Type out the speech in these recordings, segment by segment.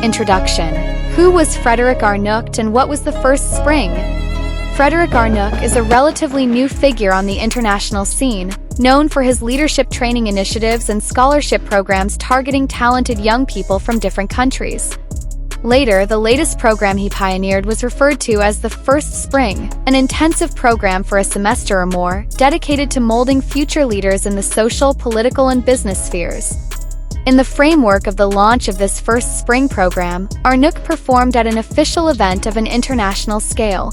Introduction. Who was Frédéric Arnault and what was the first spring? Frédéric Arnault is a relatively new figure on the international scene, known for his leadership training initiatives and scholarship programs targeting talented young people from different countries. Later, the latest program he pioneered was referred to as the First Spring, an intensive program for a semester or more, dedicated to molding future leaders in the social, political, and business spheres. In the framework of the launch of this First Spring program, Arnault performed at an official event of an international scale.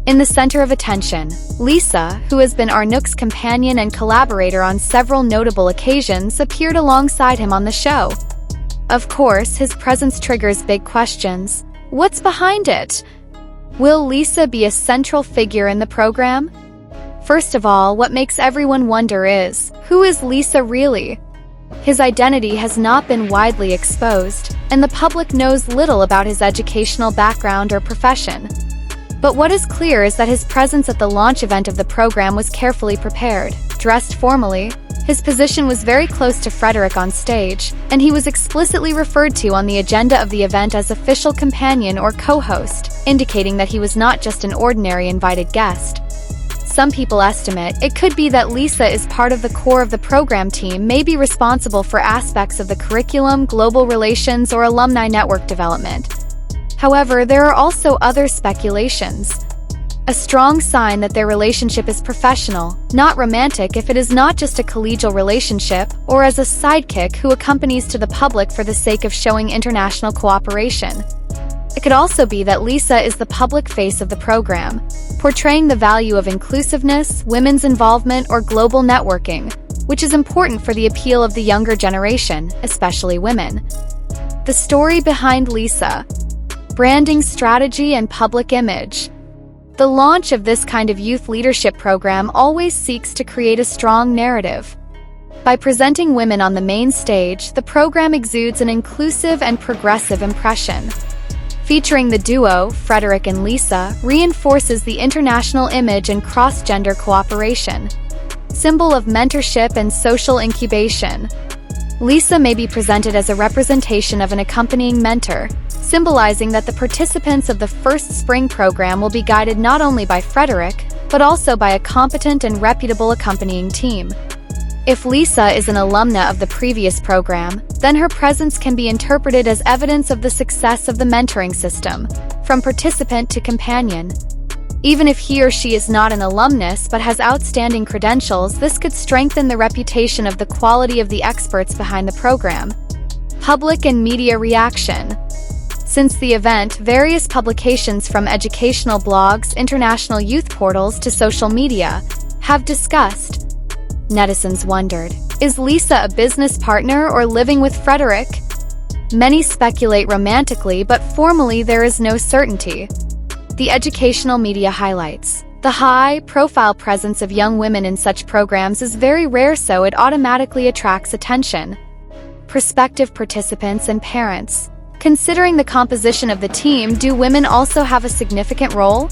In the center of attention, Lisa, who has been Arnault's companion and collaborator on several notable occasions, appeared alongside him on the show. Of course, his presence triggers big questions. What's behind it? Will Lisa be a central figure in the program? First of all, what makes everyone wonder is, who is Lisa really? His identity has not been widely exposed, and the public knows little about his educational background or profession. But what is clear is that his presence at the launch event of the program was carefully prepared. Dressed formally, his position was very close to Frédéric on stage, and he was explicitly referred to on the agenda of the event as official companion or co-host, indicating that he was not just an ordinary invited guest. Some people estimate it could be that Lisa is part of the core of the program team, may be responsible for aspects of the curriculum, global relations, or alumni network development. However, there are also other speculations. A strong sign that their relationship is professional, not romantic if it is not just a collegial relationship, or as a sidekick who accompanies to the public for the sake of showing international cooperation. It could also be that Lisa is the public face of the program, portraying the value of inclusiveness, women's involvement, or global networking, which is important for the appeal of the younger generation, especially women. The story behind Lisa. Branding strategy and public image. The launch of this kind of youth leadership program always seeks to create a strong narrative. By presenting women on the main stage, the program exudes an inclusive and progressive impression. Featuring the duo, Frédéric and Lisa, reinforces the international image and cross-gender cooperation. Symbol of mentorship and social incubation. Lisa may be presented as a representation of an accompanying mentor, symbolizing that the participants of the First Spring program will be guided not only by Frédéric, but also by a competent and reputable accompanying team. If Lisa is an alumna of the previous program, then her presence can be interpreted as evidence of the success of the mentoring system, from participant to companion. Even if he or she is not an alumnus but has outstanding credentials, this could strengthen the reputation of the quality of the experts behind the program. Public and media reaction. Since the event, various publications from educational blogs, international youth portals to social media have discussed. Netizens wondered, is Lisa a business partner or living with Frédéric? Many speculate romantically, but formally there is no certainty. The educational media highlights. The high-profile presence of young women in such programs is very rare, so it automatically attracts attention. Prospective participants and parents. Considering the composition of the team, do women also have a significant role?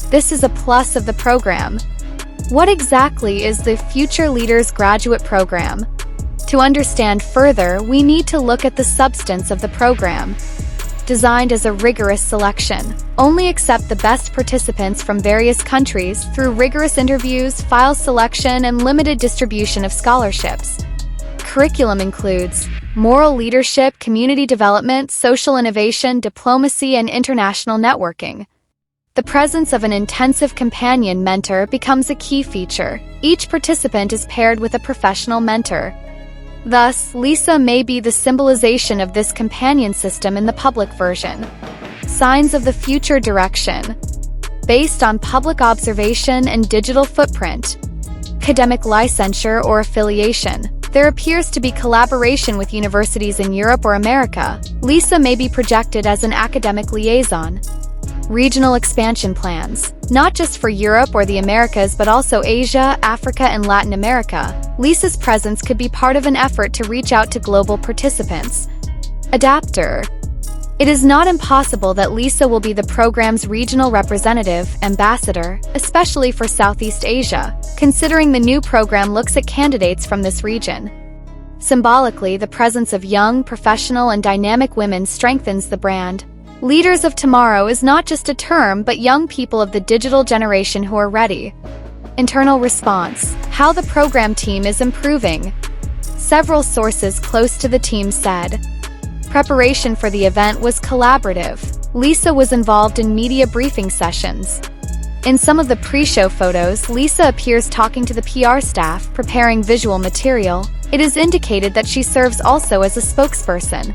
This is a plus of the program. What exactly is the Future Leaders Graduate Program? To understand further, we need to look at the substance of the program. Designed as a rigorous selection, only accept the best participants from various countries through rigorous interviews, file selection, and limited distribution of scholarships. Curriculum includes moral leadership, community development, social innovation, diplomacy, and international networking. The presence of an intensive companion mentor becomes a key feature. Each participant is paired with a professional mentor. Thus, Lisa may be the symbolization of this companion system in the public version. Signs of the future direction. Based on public observation and digital footprint. Academic licensure or affiliation. There appears to be collaboration with universities in Europe or America. Lisa may be projected as an academic liaison. Regional expansion plans. Not just for Europe or the Americas but also Asia, Africa, and Latin America, Lisa's presence could be part of an effort to reach out to global participants. Adapter. It is not impossible that Lisa will be the program's regional representative, ambassador, especially for Southeast Asia, considering the new program looks at candidates from this region. Symbolically, the presence of young, professional, and dynamic women strengthens the brand. Leaders of Tomorrow is not just a term, but young people of the digital generation who are ready. Internal response: how the program team is improving. Several sources close to the team said, preparation for the event was collaborative. Lisa was involved in media briefing sessions. In some of the pre-show photos, Lisa appears talking to the PR staff, preparing visual material. It is indicated that she serves also as a spokesperson.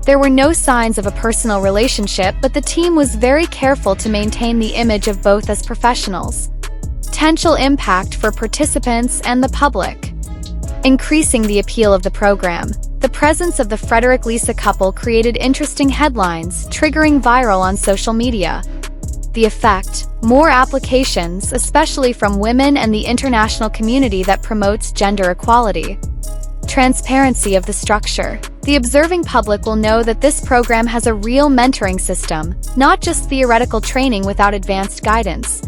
There were no signs of a personal relationship, but the team was very careful to maintain the image of both as professionals. Potential impact for participants and the public. Increasing the appeal of the program. The presence of the Frédéric-Lisa couple created interesting headlines, triggering viral on social media. The effect: more applications, especially from women and the international community that promotes gender equality. Transparency of the structure. The observing public will know that this program has a real mentoring system, not just theoretical training without advanced guidance.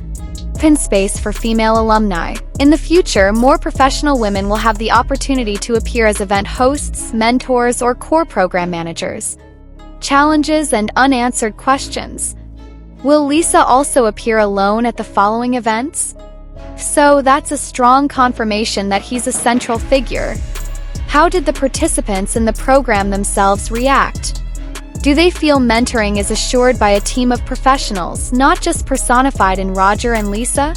Open space for female alumni. In the future, more professional women will have the opportunity to appear as event hosts, mentors, or core program managers. Challenges and unanswered questions. Will Lisa also appear alone at the following events? So that's a strong confirmation that he's a central figure. How did the participants in the program themselves react? Do they feel mentoring is assured by a team of professionals, not just personified in Roger and Lisa?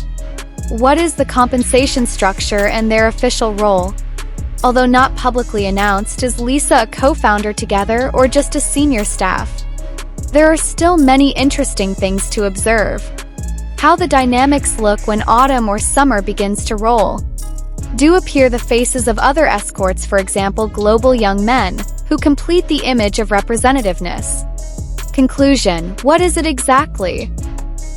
What is the compensation structure and their official role? Although not publicly announced, is Lisa a co-founder together or just a senior staff? There are still many interesting things to observe. How the dynamics look when autumn or summer begins to roll. Do appear the faces of other escorts, for example, global young men, who complete the image of representativeness. Conclusion: what is it exactly?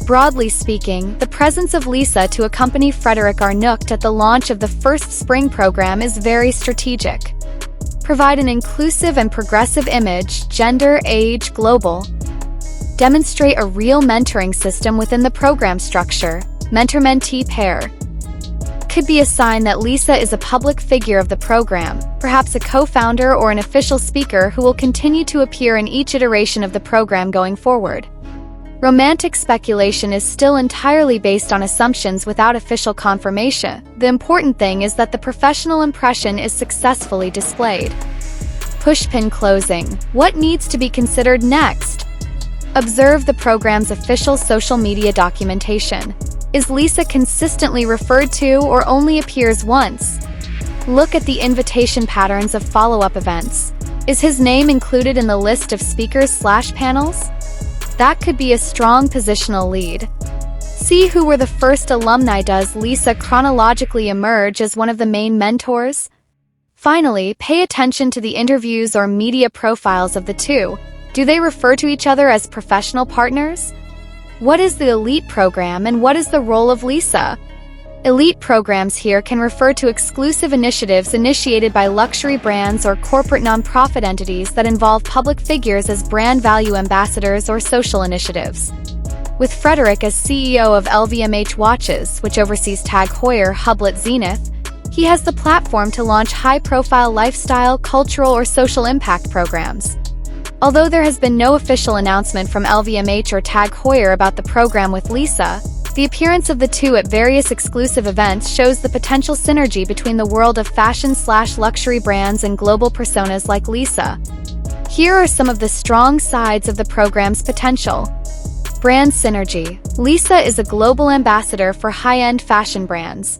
Broadly speaking, the presence of Lisa to accompany Frédéric Arnault at the launch of the first spring program is very strategic. Provide an inclusive and progressive image, gender, age, global. Demonstrate a real mentoring system within the program structure, mentor-mentee pair. Could be a sign that Lisa is a public figure of the program, perhaps a co-founder or an official speaker who will continue to appear in each iteration of the program going forward. Romantic speculation is still entirely based on assumptions without official confirmation. The important thing is that the professional impression is successfully displayed. Pushpin closing. What needs to be considered next? Observe the program's official social media documentation. Is Lisa consistently referred to or only appears once? Look at the invitation patterns of follow-up events. Is his name included in the list of speakers/panels? That could be a strong positional lead. See who were the first alumni. Does Lisa chronologically emerge as one of the main mentors? Finally, pay attention to the interviews or media profiles of the two. Do they refer to each other as professional partners? What is the elite program and what is the role of Lisa? Elite programs here can refer to exclusive initiatives initiated by luxury brands or corporate nonprofit entities that involve public figures as brand value ambassadors or social initiatives. With Frédéric as CEO of LVMH Watches, which oversees TAG Heuer, Hublot, Zenith, he has the platform to launch high-profile lifestyle, cultural, or social impact programs. Although there has been no official announcement from LVMH or TAG Heuer about the program with Lisa, the appearance of the two at various exclusive events shows the potential synergy between the world of fashion/luxury brands and global personas like Lisa. Here are some of the strong sides of the program's potential. Brand synergy. Lisa is a global ambassador for high-end fashion brands.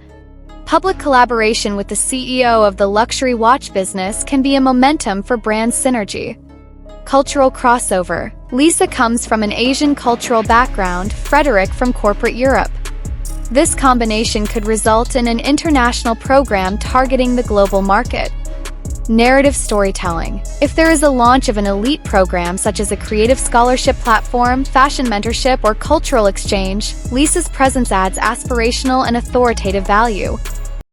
Public collaboration with the CEO of the luxury watch business can be a momentum for brand synergy. Cultural crossover. Lisa comes from an Asian cultural background, Frédéric from corporate Europe. This combination could result in an international program targeting the global market. Narrative storytelling. If there is a launch of an elite program such as a creative scholarship platform, fashion mentorship, or cultural exchange, Lisa's presence adds aspirational and authoritative value.